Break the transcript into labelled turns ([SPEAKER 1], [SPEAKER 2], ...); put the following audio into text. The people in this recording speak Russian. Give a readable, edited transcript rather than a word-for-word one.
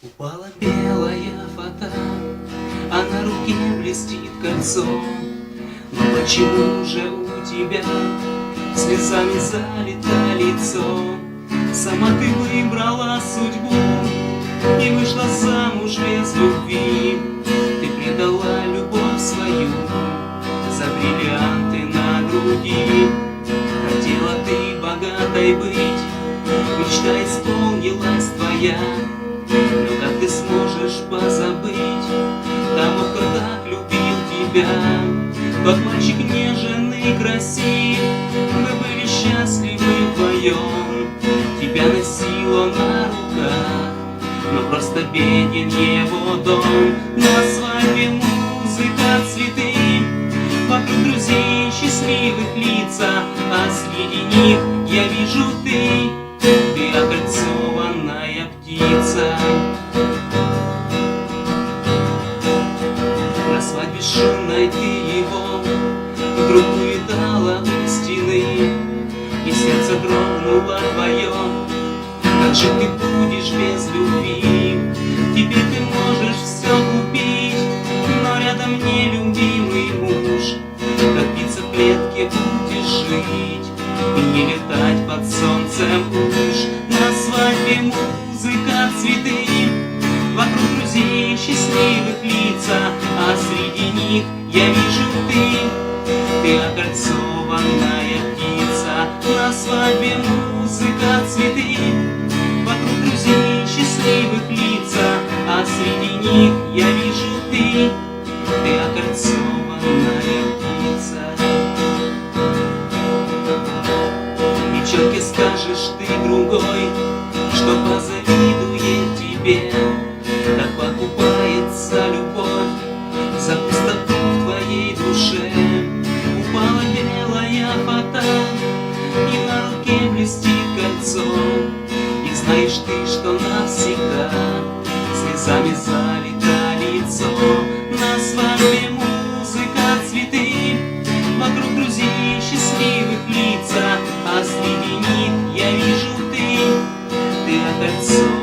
[SPEAKER 1] Упала белая фата, а на руке блестит кольцо. Но почему же у тебя слезами залито лицо? Сама ты выбрала судьбу и вышла замуж без любви. Ты предала любовь свою за бриллианты на груди. Хотела ты богатой быть, мечта исполнилась твоя. Но как ты сможешь позабыть того, кто так любил тебя? Тот мальчик нежен и красив, мы были счастливы вдвоем. Тебя носил он на руках, но просто беден его дом. На свадьбе музыка, цветы, вокруг друзей счастливых лица, а среди них я вижу ты окольцованная птица. На свадьбе шумной ты его вдруг увидала у стены, и сердце дрогнуло твое. Как же ты будешь без любви? Теперь ты можешь все купить, но рядом нелюбимый муж. Как птица в клетке будешь жить и не летать под солнцем уж. На свадьбе музыка, цветы, вокруг друзей счастливых лица, а среди них я вижу ты окольцованная птица. На свадьбе музыка, цветы, вокруг друзей счастливых лица, а среди них я вижу ты окольцованная птица. Девчонке скажешь ты другой, что позавидует тебе, как покупается любовь за пустоту в твоей душе. Упала белая фата, и на руке блестит кольцо, и знаешь ты, что навсегда слезами залито лицо. На свадьбе музыка, цветы, вокруг друзей счастливых лица, а среди них я вижу ты окольцованная